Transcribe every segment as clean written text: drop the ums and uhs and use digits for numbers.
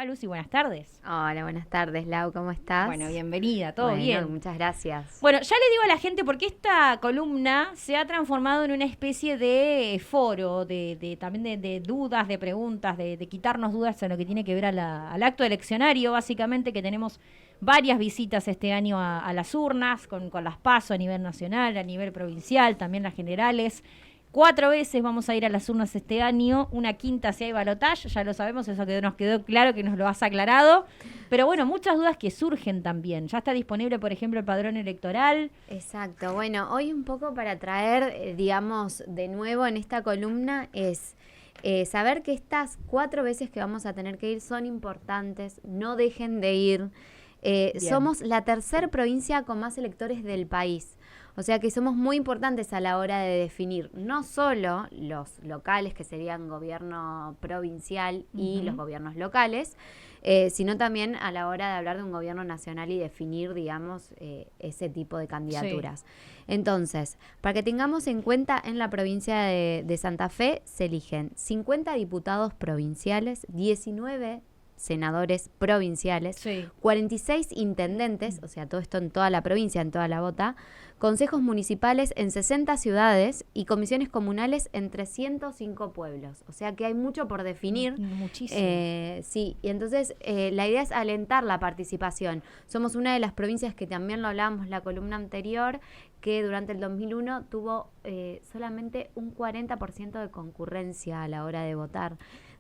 va, Lucy? Buenas tardes. Hola, buenas tardes, Lau, ¿cómo estás? Bueno, bienvenida, todo Bueno, bien. muchas gracias. Bueno, ya le digo a la gente porque esta columna se ha transformado en una especie de foro, también de dudas, de preguntas, de quitarnos dudas en lo que tiene que ver al acto eleccionario, básicamente, que tenemos varias visitas este año a las urnas, con las PASO a nivel nacional, a nivel provincial, también las generales. 4 veces vamos a ir a las urnas este año, una quinta si hay balotaje, ya lo sabemos, eso que nos quedó claro, que nos lo has aclarado. Pero bueno, muchas dudas que surgen también. Ya está disponible, por ejemplo, el padrón electoral. Exacto, bueno, hoy un poco para traer, digamos, de nuevo en esta columna es saber que estas 4 veces que vamos a tener que ir son importantes, no dejen de ir. Somos la tercera provincia con más electores del país. O sea que somos muy importantes a la hora de definir no solo los locales, que serían gobierno provincial y los gobiernos locales, sino también a la hora de hablar de un gobierno nacional y definir, digamos, ese tipo de candidaturas. Sí. Entonces, para que tengamos en cuenta, en la provincia de Santa Fe se eligen 50 diputados provinciales, 19 senadores provinciales, sí, 46 intendentes, o sea, todo esto en toda la provincia, en toda la bota, consejos municipales en 60 ciudades y comisiones comunales en 305 pueblos. O sea que hay mucho por definir. Muchísimo. Sí, y entonces la idea es alentar la participación. Somos una de las provincias que también lo hablábamos en la columna anterior, que durante el 2001 tuvo solamente un 40% de concurrencia a la hora de votar.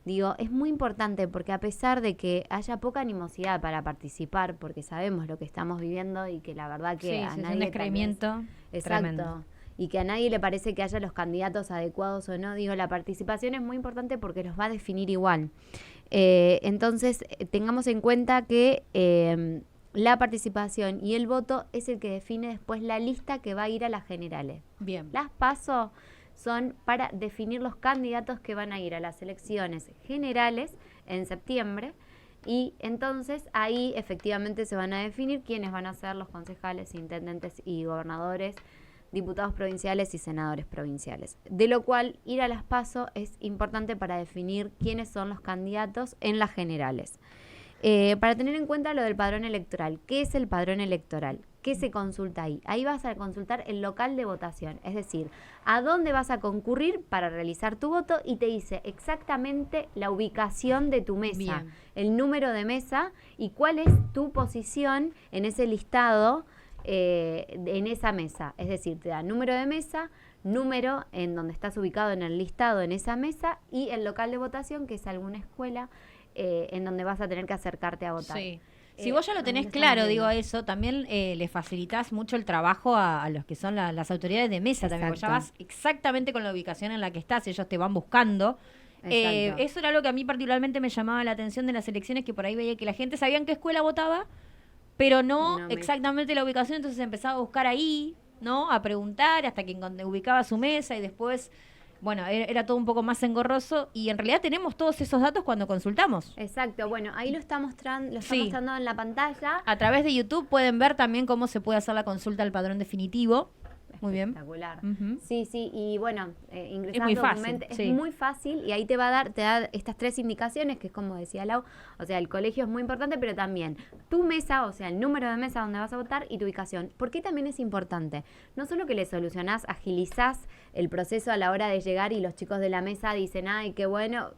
Digo, es muy importante porque a pesar de que haya poca animosidad para participar, porque sabemos lo que estamos viviendo y que la verdad que sí, a sí, nadie... Es un descreimiento tremendo. Y que a nadie le parece que haya los candidatos adecuados o no. Digo, la participación es muy importante porque los va a definir igual. Entonces, tengamos en cuenta que la participación y el voto es el que define después la lista que va a ir a las generales. Bien. Las PASO son para definir los candidatos que van a ir a las elecciones generales en septiembre y entonces ahí efectivamente se van a definir quiénes van a ser los concejales, intendentes y gobernadores, diputados provinciales y senadores provinciales. De lo cual ir a las PASO es importante para definir quiénes son los candidatos en las generales. Para tener en cuenta lo del padrón electoral. ¿Qué es el padrón electoral? ¿Qué se consulta ahí? Ahí vas a consultar el local de votación, es decir, a dónde vas a concurrir para realizar tu voto y te dice exactamente la ubicación de tu mesa, bien, el número de mesa y cuál es tu posición en ese listado, en esa mesa. Es decir, te da número de mesa, número en donde estás ubicado en el listado en esa mesa y el local de votación, que es alguna escuela en donde vas a tener que acercarte a votar. Sí. Si vos ya lo tenés claro, digo eso, también le facilitas mucho el trabajo a los que son las autoridades de mesa. Exacto. También, porque ya vas exactamente con la ubicación en la que estás, ellos te van buscando. Eso era algo que a mí particularmente me llamaba la atención de las elecciones, que por ahí veía que la gente sabía en qué escuela votaba, pero no exactamente la ubicación, entonces empezaba a buscar ahí, ¿no? A preguntar hasta que ubicaba su mesa y después... Bueno, era todo un poco más engorroso y en realidad tenemos todos esos datos cuando consultamos. Exacto, bueno, ahí lo está mostrando, mostrando en la pantalla. A través de YouTube pueden ver también cómo se puede hacer la consulta al padrón definitivo. Muy bien. Espectacular. Sí, sí, y bueno, ingresar muy fácil, es muy fácil y ahí te da estas 3 indicaciones, que es como decía Lau, o sea, el colegio es muy importante, pero también tu mesa, o sea, el número de mesa donde vas a votar y tu ubicación. ¿Por qué también es importante? No solo que le solucionás, agilizás el proceso a la hora de llegar y los chicos de la mesa dicen, ay, qué bueno,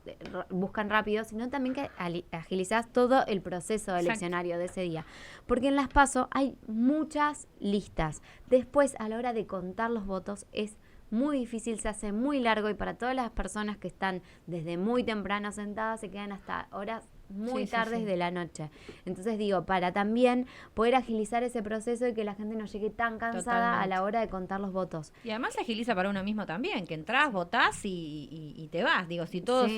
buscan rápido, sino también que agilizás todo el proceso eleccionario de ese día. Porque en las PASO hay muchas listas. Después, a la hora de contar los votos, es muy difícil, se hace muy largo y para todas las personas que están desde muy temprano sentadas se quedan hasta horas muy tardes de la noche. Entonces digo, para también poder agilizar ese proceso y que la gente no llegue tan cansada a la hora de contar los votos. Y además se agiliza para uno mismo también, que entrás, votás y te vas. Digo, si todos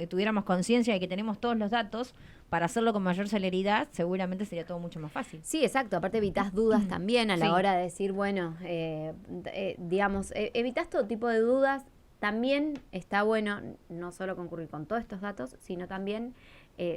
tuviéramos conciencia de que tenemos todos los datos para hacerlo con mayor celeridad, seguramente sería todo mucho más fácil. Sí, exacto. Aparte evitas dudas también a la hora de decir, bueno, digamos, evitas todo tipo de dudas. También está bueno no solo concurrir con todos estos datos, sino también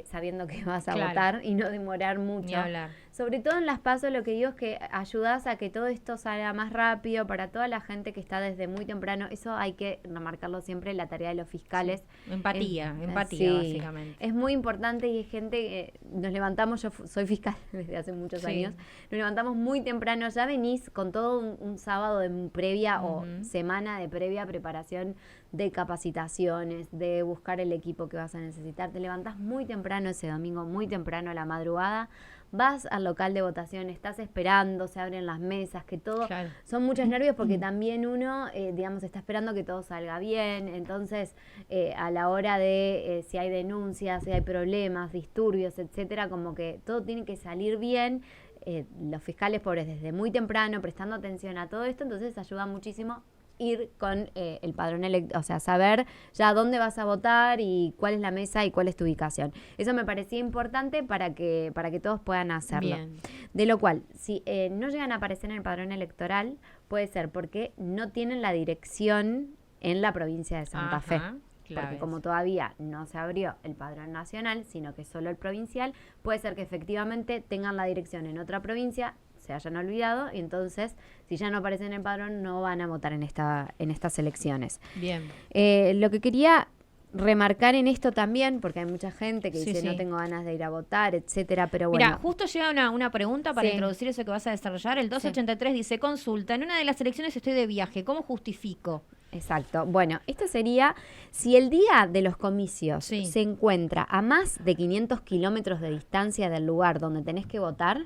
sabiendo que vas a Claro. votar y no demorar Ni mucho. hablar. Sobre todo en las PASO lo que digo es que ayudás a que todo esto salga más rápido para toda la gente que está desde muy temprano. Eso hay que remarcarlo siempre, la tarea de los fiscales. Empatía, Sí, básicamente. es muy importante y hay gente que nos levantamos, yo soy fiscal desde hace muchos Sí. años, nos levantamos muy temprano, ya venís con todo un sábado de previa o Ujú. semana de previa preparación de capacitaciones, de buscar el equipo que vas a necesitar. Te levantás muy temprano ese domingo, muy temprano a la madrugada, vas al local de votación, estás esperando, se abren las mesas, que todo... Claro. Son muchos nervios porque también uno, digamos, está esperando que todo salga bien. Entonces, a la hora de si hay denuncias, si hay problemas, disturbios, etcétera, como que todo tiene que salir bien. Los fiscales pobres desde muy temprano prestando atención a todo esto, entonces ayuda muchísimo ir con el padrón electoral, o sea, saber ya dónde vas a votar y cuál es la mesa y cuál es tu ubicación. Eso me parecía importante para que todos puedan hacerlo. Bien. De lo cual, si no llegan a aparecer en el padrón electoral, puede ser porque no tienen la dirección en la provincia de Santa Fe. Ajá, Porque claves. como todavía no se abrió el padrón nacional, sino que solo el provincial, puede ser que efectivamente tengan la dirección en otra provincia, se hayan olvidado, y entonces, si ya no aparecen en el padrón, no van a votar en estas elecciones. Bien. Lo que quería remarcar en esto también, porque hay mucha gente que Sí, dice sí. no tengo ganas de ir a votar, etcétera, pero bueno. Mira, justo llega una pregunta para Sí. introducir eso que vas a desarrollar. El 283 dice, consulta, en una de las elecciones estoy de viaje, ¿cómo justifico? Exacto. Bueno, esto sería si el día de los comicios Sí. se encuentra a más de 500 kilómetros de distancia del lugar donde tenés que votar,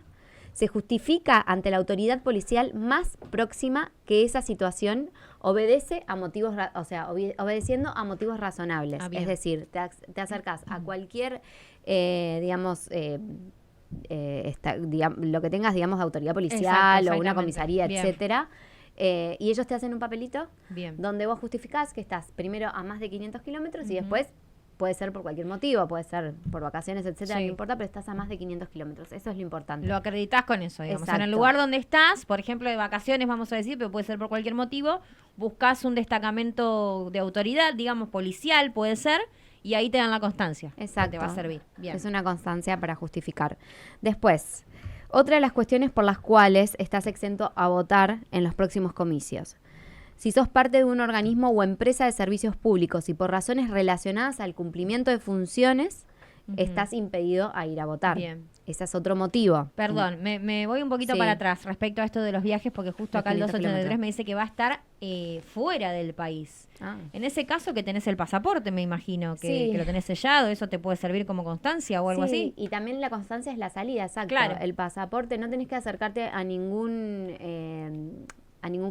se justifica ante la autoridad policial más próxima que esa situación obedece a motivos, obedeciendo a motivos razonables. Ah, bien. Es decir, te acercás a cualquier, digamos, lo que tengas, digamos, de autoridad policial Exacto, o una exactamente. comisaría, Bien. etcétera. Y ellos te hacen un papelito Bien. donde vos justificás que estás primero a más de 500 kilómetros y Ujú. después puede ser por cualquier motivo, puede ser por vacaciones, etcétera, Sí. no importa, pero estás a más de 500 kilómetros. Eso es lo importante. Lo acreditas con eso, digamos. En el Exacto. lugar donde estás, por ejemplo, de vacaciones, vamos a decir, pero puede ser por cualquier motivo, buscas un destacamento de autoridad, digamos, policial, puede ser, y ahí te dan la constancia. que Exacto. te va a servir. Bien. Es una constancia para justificar. Después, otra de las cuestiones por las cuales estás exento a votar en los próximos comicios. Si sos parte de un organismo o empresa de servicios públicos y por razones relacionadas al cumplimiento de funciones, Ujú. estás impedido a ir a votar. Bien. Ese es otro motivo. Perdón, me voy un poquito Sí. para atrás respecto a esto de los viajes, porque justo Los acá el 500 283 me dice que va a estar fuera del país. Ah. En ese caso que tenés el pasaporte, me imagino, Sí. que lo tenés sellado, ¿eso te puede servir como constancia o algo Sí, así? y también la constancia es la salida, exacto. Claro. El pasaporte, no tenés que acercarte a ningún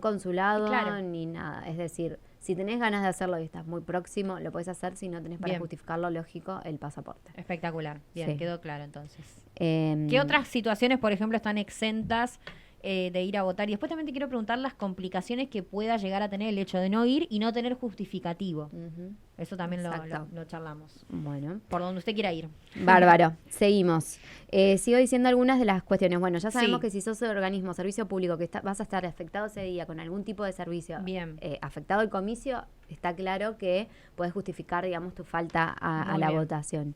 consulado Claro. ni nada. Es decir, si tenés ganas de hacerlo y estás muy próximo, lo puedes hacer. Si no tenés para Bien. justificarlo, lógico, el pasaporte. Espectacular. Bien, Sí. quedó claro entonces. Em, ¿Qué otras situaciones, por ejemplo, están exentas de ir a votar? Y después también te quiero preguntar las complicaciones que pueda llegar a tener el hecho de no ir y no tener justificativo. Ujú. Eso también Exacto. lo charlamos. Bueno. Por donde usted quiera ir. Bárbaro, seguimos. Sigo diciendo algunas de las cuestiones. Bueno, ya sabemos Sí. que si sos de organismo, servicio público, que vas a estar afectado ese día con algún tipo de servicio, Bien. afectado el comicio, está claro que puedes justificar, digamos, tu falta a Muy la bien. votación.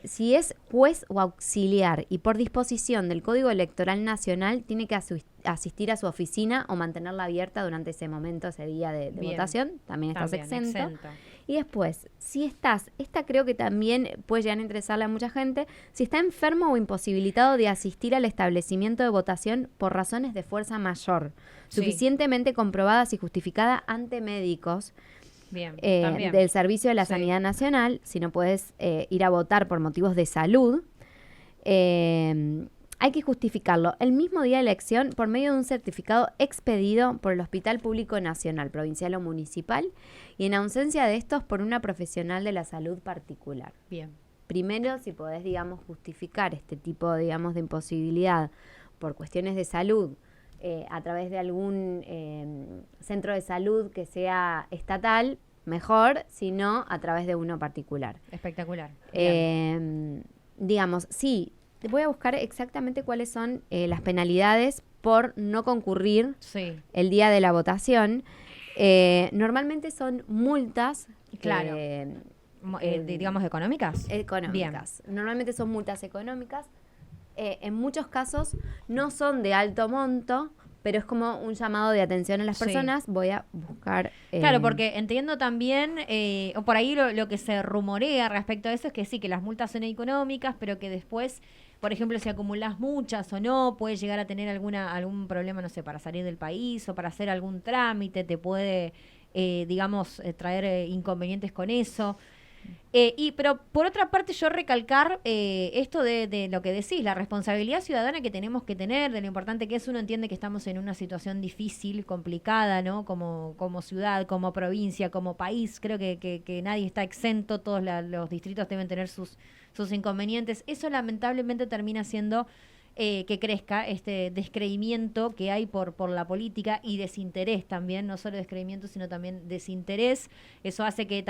Si es juez o auxiliar y por disposición del Código Electoral Nacional, tiene que asistir a su oficina o mantenerla abierta durante ese momento, ese día de Bien. votación. También estás También, exento. exenta. Y después, si esta creo que también puede llegar a interesarle a mucha gente, si está enfermo o imposibilitado de asistir al establecimiento de votación por razones de fuerza mayor, Sí. suficientemente comprobadas y justificadas ante médicos Bien, también. del Servicio de la Sí. Sanidad Nacional, si no puedes ir a votar por motivos de salud, hay que justificarlo el mismo día de elección por medio de un certificado expedido por el Hospital Público Nacional, provincial o municipal, y en ausencia de estos por una profesional de la salud particular. Bien. Primero, si podés, digamos, justificar este tipo, digamos, de imposibilidad por cuestiones de salud a través de algún centro de salud que sea estatal, mejor, si no, a través de uno particular. Espectacular. Bien. Digamos, sí, voy a buscar exactamente cuáles son las penalidades por no concurrir Sí. el día de la votación. Normalmente son multas Claro. digamos, económicas. Económicas. Bien. Normalmente son multas económicas. En muchos casos no son de alto monto, pero es como un llamado de atención a las personas. Voy a buscar... Claro, porque entiendo también, o por ahí lo que se rumorea respecto a eso es que sí, que las multas son económicas, pero que después, por ejemplo, si acumulas muchas o no, puedes llegar a tener algún problema, no sé, para salir del país o para hacer algún trámite, te puede, digamos, traer inconvenientes con eso. Pero por otra parte yo recalcar esto de lo que decís, la responsabilidad ciudadana que tenemos que tener, de lo importante que es. Uno entiende que estamos en una situación difícil, complicada, ¿no? Como ciudad, como provincia, como país. Creo que nadie está exento, todos los distritos deben tener sus inconvenientes. Eso lamentablemente termina siendo que crezca este descreimiento que hay por la política y desinterés también, no solo descreimiento, sino también desinterés. Eso hace que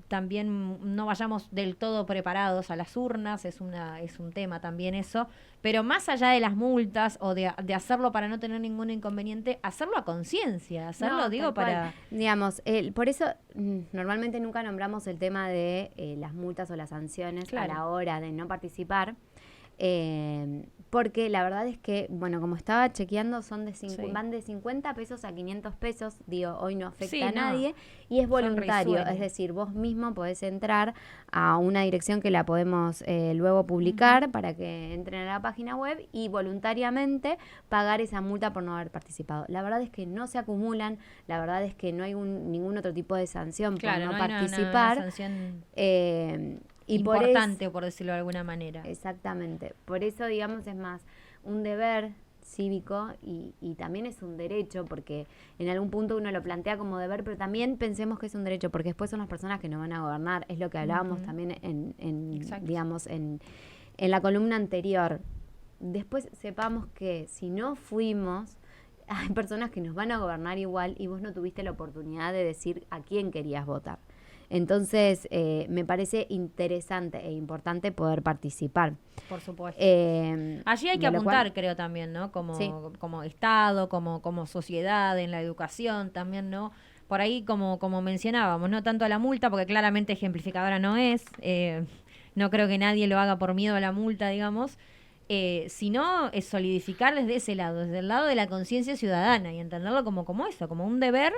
también no vayamos del todo preparados a las urnas, es un tema también eso, pero más allá de las multas o de hacerlo para no tener ningún inconveniente, hacerlo a conciencia, hacerlo, digo, para... Digamos, por eso normalmente nunca nombramos el tema de las multas o las sanciones a la hora de no participar, porque la verdad es que, bueno, como estaba chequeando, van de 50 pesos a 500 pesos, digo, hoy no afecta a nadie, y es voluntario, es decir, vos mismo podés entrar a una dirección que la podemos luego publicar para que entren a la página web y voluntariamente pagar esa multa por no haber participado. La verdad es que no se acumulan, la verdad es que no hay ningún otro tipo de sanción por no participar. Una sanción y importante, por decirlo de alguna manera. Exactamente. Por eso, digamos, es más un deber cívico y también es un derecho, porque en algún punto uno lo plantea como deber, pero también pensemos que es un derecho, porque después son las personas que nos van a gobernar. Es lo que hablábamos también digamos, en la columna anterior. Después sepamos que si no fuimos, hay personas que nos van a gobernar igual y vos no tuviste la oportunidad de decir a quién querías votar. Entonces, me parece interesante e importante poder participar. Por supuesto. Allí hay que apuntar, creo, también, ¿no? Como Estado, como sociedad, en la educación también, ¿no? Por ahí, como mencionábamos, no tanto a la multa, porque claramente ejemplificadora no es. No creo que nadie lo haga por miedo a la multa, digamos. Sino es solidificar desde ese lado, desde el lado de la conciencia ciudadana y entenderlo como eso, como un deber,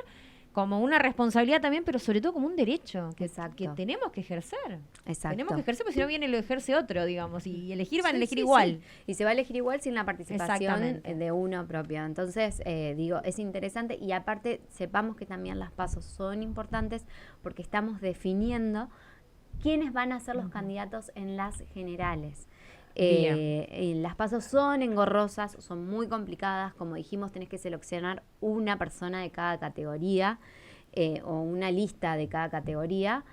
como una responsabilidad también, pero sobre todo como un derecho que tenemos que ejercer. Exacto. Tenemos que ejercer, porque si no viene lo ejerce otro, digamos, y elegir van a elegir igual. Sí. Y se va a elegir igual sin la participación de uno propio. Entonces, digo, es interesante y aparte sepamos que también las pasos son importantes porque estamos definiendo quiénes van a ser los candidatos en las generales. Las pasos son engorrosas, son muy complicadas, como dijimos, tenés que seleccionar una persona de cada categoría o una lista de cada categoría,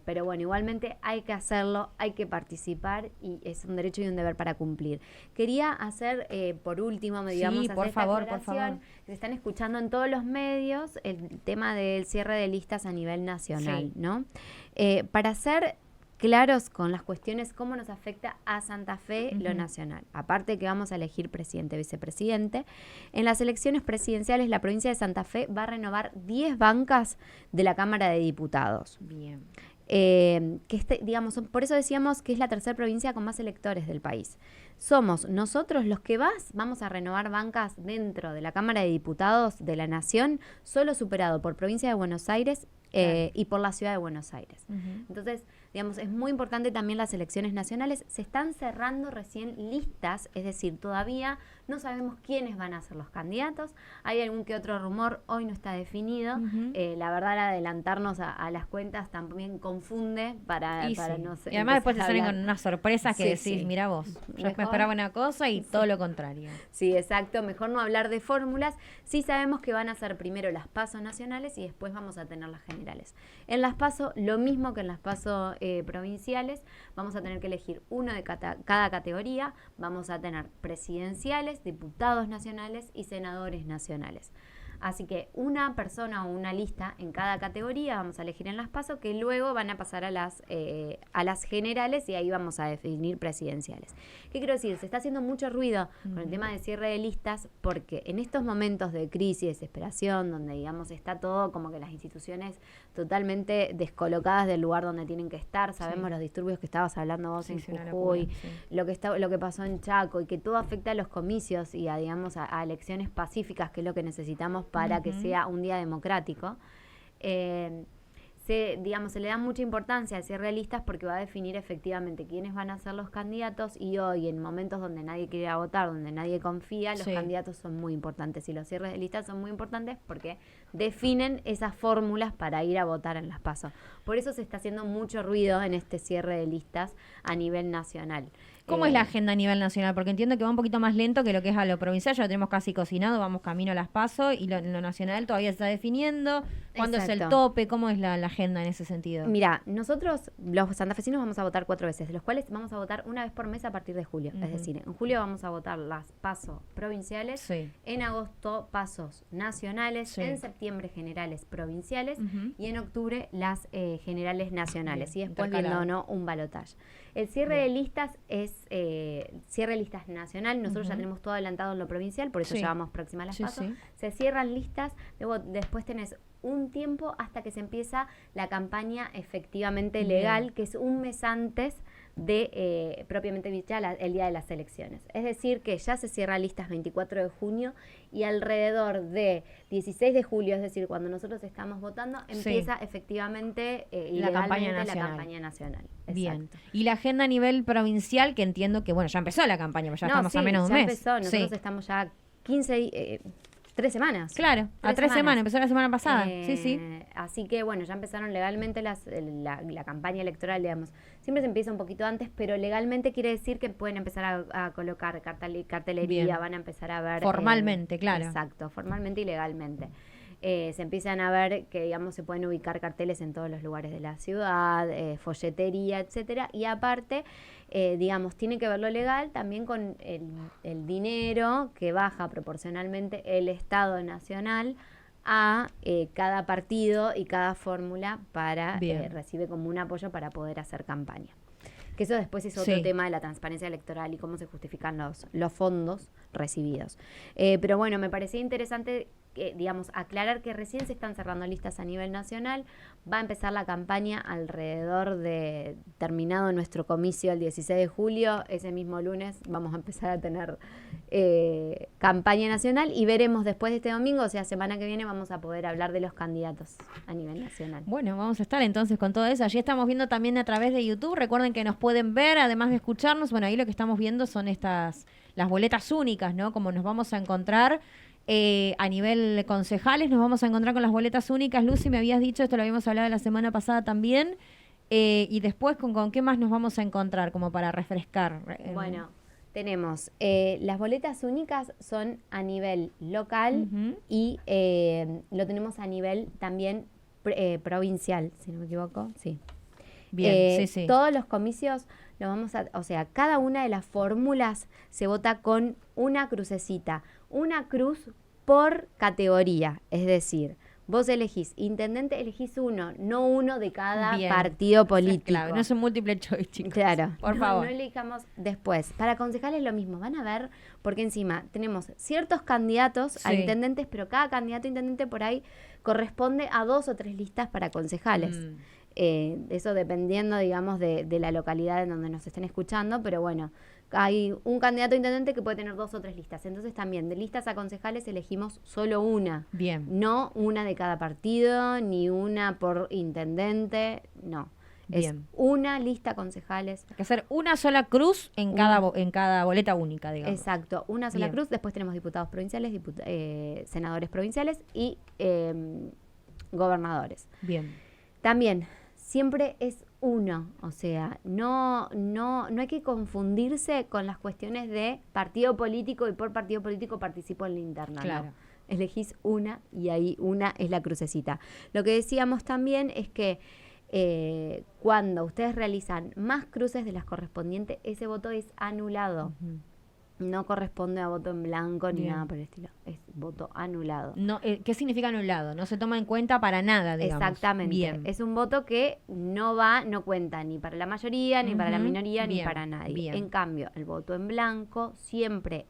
pero bueno, igualmente hay que hacerlo, hay que participar y es un derecho y un deber para cumplir. Quería hacer, por último, por favor. Se están escuchando en todos los medios el tema del cierre de listas a nivel nacional, ¿no? Para hacer claros con las cuestiones, cómo nos afecta a Santa Fe lo nacional. Aparte que vamos a elegir presidente, vicepresidente. En las elecciones presidenciales, la provincia de Santa Fe va a renovar 10 bancas de la Cámara de Diputados. Bien. Digamos, por eso decíamos que es la tercera provincia con más electores del país. Somos nosotros los que vamos a renovar bancas dentro de la Cámara de Diputados de la Nación, solo superado por provincia de Buenos Aires y por la ciudad de Buenos Aires. Entonces, digamos, es muy importante también las elecciones nacionales. Se están cerrando recién listas, es decir, todavía no sabemos quiénes van a ser los candidatos. Hay algún que otro rumor, hoy no está definido. La verdad, adelantarnos a las cuentas también confunde para no sé. Y además después te salen con unas sorpresas que decís, mira vos, yo me esperaba una cosa y todo lo contrario. Sí, exacto. Mejor no hablar de fórmulas. Sí sabemos que van a ser primero las PASO nacionales y después vamos a tener las generales. En las PASO, lo mismo que en las PASO provinciales, vamos a tener que elegir uno de cada categoría. Vamos a tener presidenciales, diputados nacionales y senadores nacionales. Así que una persona o una lista en cada categoría vamos a elegir en las PASO, que luego van a pasar a las generales y ahí vamos a definir presidenciales. ¿Qué quiero decir? Se está haciendo mucho ruido con el tema de cierre de listas porque en estos momentos de crisis, desesperación, donde digamos está todo como que las instituciones totalmente descolocadas del lugar donde tienen que estar, sabemos los disturbios que estabas hablando vos en Jujuy, lo que pasó en Chaco y que todo afecta a los comicios y a, digamos, a elecciones pacíficas, que es lo que necesitamos para que sea un día democrático. Se le da mucha importancia al cierre de listas porque va a definir efectivamente quiénes van a ser los candidatos y hoy en momentos donde nadie quiere ir a votar, donde nadie confía, los candidatos son muy importantes y los cierres de listas son muy importantes porque definen esas fórmulas para ir a votar en las PASO. Por eso se está haciendo mucho ruido en este cierre de listas a nivel nacional. ¿Cómo es la agenda a nivel nacional? Porque entiendo que va un poquito más lento que lo que es a lo provincial, ya lo tenemos casi cocinado, vamos camino a las PASO y lo nacional todavía se está definiendo. ¿Cuándo es el tope? ¿Cómo es la agenda en ese sentido? Mira, nosotros los santafesinos vamos a votar 4 veces, de los cuales vamos a votar una vez por mes a partir de julio. Es decir, en julio vamos a votar las PASO provinciales, en agosto PASOs nacionales, en septiembre generales provinciales y en octubre las generales nacionales. Y después viendo o no un balotaje. El cierre de listas es cierre de listas nacional. Nosotros ya tenemos todo adelantado en lo provincial, por eso ya vamos próxima a las PASO. Se cierran listas, luego después tenés un tiempo hasta que se empieza la campaña efectivamente legal, que es un mes antes de propiamente dicha el día de las elecciones. Es decir, que ya se cierra listas 24 de junio y alrededor de 16 de julio, es decir, cuando nosotros estamos votando, empieza efectivamente la campaña nacional. Bien. Y la agenda a nivel provincial, que entiendo que, bueno, ya empezó la campaña, pero ya estamos a menos de un mes. Ya empezó, nosotros estamos ya 3 semanas. Claro, a 3 semanas, empezó la semana pasada. Así que, bueno, ya empezaron legalmente la campaña electoral, digamos. Siempre se empieza un poquito antes, pero legalmente quiere decir que pueden empezar a colocar cartelería, van a empezar a ver... Formalmente, claro. Exacto, formalmente y legalmente. Se empiezan a ver que, digamos, se pueden ubicar carteles en todos los lugares de la ciudad, folletería, etcétera, y aparte, digamos, tiene que ver lo legal también con el dinero que baja proporcionalmente el Estado Nacional a cada partido y cada fórmula para recibe como un apoyo para poder hacer campaña. Que eso después es otro tema de la transparencia electoral y cómo se justifican los fondos recibidos. Pero bueno, me parecía interesante digamos, aclarar que recién se están cerrando listas a nivel nacional. Va a empezar la campaña alrededor de terminado nuestro comicio el 16 de julio. Ese mismo lunes vamos a empezar a tener campaña nacional y veremos después de este domingo, o sea, semana que viene, vamos a poder hablar de los candidatos a nivel nacional. Bueno, vamos a estar entonces con todo eso. Allí estamos viendo también a través de YouTube. Recuerden que nos pueden ver, además de escucharnos. Bueno, ahí lo que estamos viendo son las boletas únicas, ¿no? Como nos vamos a encontrar a nivel concejales, nos vamos a encontrar con las boletas únicas. Lucy, me habías dicho, esto lo habíamos hablado la semana pasada también, y después ¿con qué más nos vamos a encontrar como para refrescar? Bueno, tenemos las boletas únicas son a nivel local y lo tenemos a nivel también provincial, si no me equivoco, sí. Bien, sí. Todos los comicios lo o sea, cada una de las fórmulas se vota con una crucecita, una cruz por categoría, es decir, vos elegís intendente, elegís uno, no uno de cada partido político. Claro, no es un múltiple choice, chicos. Claro. Por favor. No elijamos después. Para concejales lo mismo, van a ver, porque encima tenemos ciertos candidatos a intendentes, pero cada candidato a intendente por ahí corresponde a 2 o 3 listas para concejales. Eso dependiendo, digamos, de la localidad en donde nos estén escuchando, pero bueno, hay un candidato a intendente que puede tener 2 o 3 listas. Entonces también de listas a concejales elegimos solo una. Bien. No una de cada partido, ni una por intendente, no. Bien. Es una lista concejales. Hay que hacer una sola cruz en cada boleta única, digamos. Exacto, una sola cruz. Después tenemos diputados provinciales, senadores provinciales y gobernadores. Bien. También siempre es uno, o sea, no hay que confundirse con las cuestiones de partido político y por partido político participo en la interna. Claro. No. Elegís una y ahí una es la crucecita. Lo que decíamos también es que cuando ustedes realizan más cruces de las correspondientes, ese voto es anulado. No corresponde a voto en blanco ni Bien. nada por el estilo. Es voto anulado. No, ¿qué significa anulado? No se toma en cuenta para nada, digamos. Exactamente. Bien. Es un voto que no cuenta ni para la mayoría, ni para la minoría, ni Bien, para nadie. bien. En cambio, el voto en blanco siempre,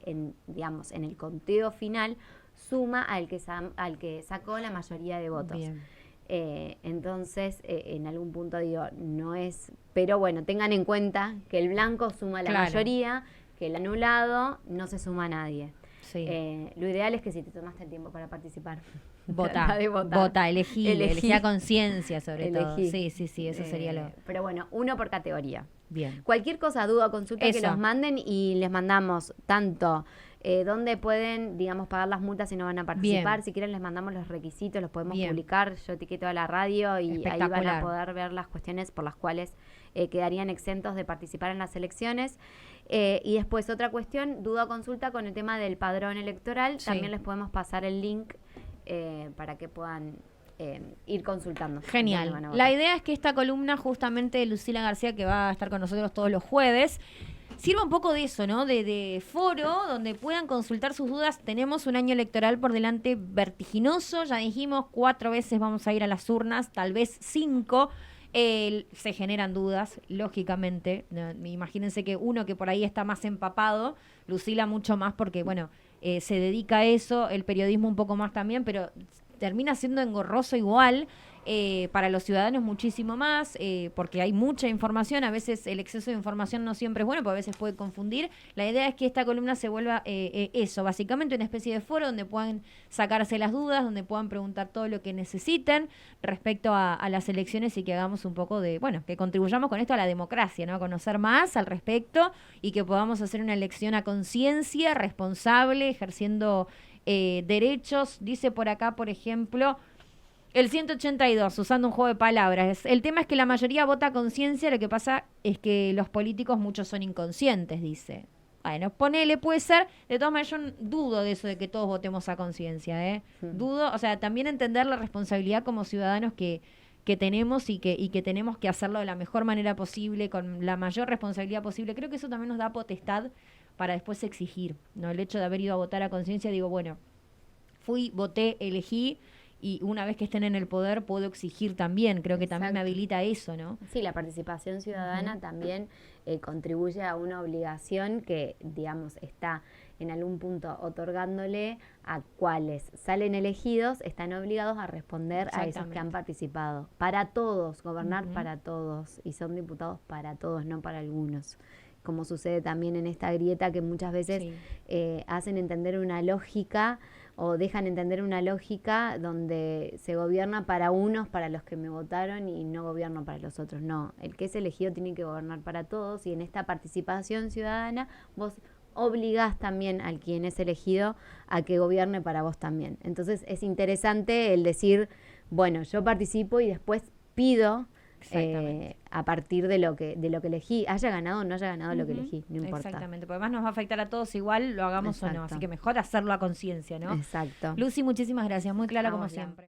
digamos, en el conteo final, suma al que sacó la mayoría de votos. Bien. Entonces, en algún punto digo, no es... Pero bueno, tengan en cuenta que el blanco suma a la mayoría, que el anulado no se suma a nadie. Sí. Lo ideal es que si te tomaste el tiempo para participar, Vota, elegí a conciencia sobre todo. Sí, eso sería lo... Pero bueno, uno por categoría. Bien. Cualquier cosa, duda, consulta, Eso. que los manden y les mandamos tanto dónde pueden, digamos, pagar las multas si no van a participar. Bien. Si quieren les mandamos los requisitos, los podemos Bien. publicar. Yo etiqueto a la radio y ahí van Espectacular. a poder ver las cuestiones por las cuales quedarían exentos de participar en las elecciones. Y después otra cuestión, duda o consulta con el tema del padrón electoral. Sí. También les podemos pasar el link para que puedan ir consultando. Genial. dónde van a votar. La idea es que esta columna justamente de Lucila García, que va a estar con nosotros todos los jueves, sirva un poco de eso, ¿no? De foro donde puedan consultar sus dudas. Tenemos un año electoral por delante vertiginoso. Ya dijimos, 4 veces vamos a ir a las urnas, tal vez 5. Se generan dudas, lógicamente. Imagínense que uno que por ahí está más empapado, Lucila mucho más porque, bueno, se dedica a eso, el periodismo un poco más también, pero termina siendo engorroso igual. Para los ciudadanos muchísimo más, porque hay mucha información, a veces el exceso de información no siempre es bueno, porque a veces puede confundir. La idea es que esta columna se vuelva eso, básicamente una especie de foro donde puedan sacarse las dudas, donde puedan preguntar todo lo que necesiten respecto a las elecciones y que hagamos un poco de, bueno, que contribuyamos con esto a la democracia, ¿no? A conocer más al respecto y que podamos hacer una elección a conciencia, responsable, ejerciendo derechos. Dice por acá, por ejemplo... El 182, usando un juego de palabras. El tema es que la mayoría vota a conciencia, lo que pasa es que los políticos muchos son inconscientes, dice. Bueno, ponele, puede ser. De todas maneras, yo dudo de eso de que todos votemos a conciencia, ¿eh? Dudo, o sea, también entender la responsabilidad como ciudadanos que tenemos y que tenemos que hacerlo de la mejor manera posible, con la mayor responsabilidad posible. Creo que eso también nos da potestad para después exigir, ¿no? El hecho de haber ido a votar a conciencia, digo, bueno, fui, voté, elegí, y una vez que estén en el poder puedo exigir también. Creo que también me habilita eso, ¿no? Sí, la participación ciudadana también contribuye a una obligación que, digamos, está en algún punto otorgándole a cuales salen elegidos, están obligados a responder a esos que han participado. Para todos, gobernar para todos, y son diputados para todos, no para algunos. Como sucede también en esta grieta que muchas veces hacen entender una lógica o dejan entender una lógica donde se gobierna para unos, para los que me votaron, y no gobierno para los otros. No, el que es elegido tiene que gobernar para todos, y en esta participación ciudadana vos obligás también al quien es elegido a que gobierne para vos también. Entonces es interesante el decir, bueno, yo participo y después pido a partir de lo que elegí, haya ganado o no haya ganado lo que elegí, no importa. Exactamente, porque además nos va a afectar a todos igual, lo hagamos o no, así que mejor hacerlo a conciencia, ¿no? Exacto. Lucy, muchísimas gracias, muy clara como siempre.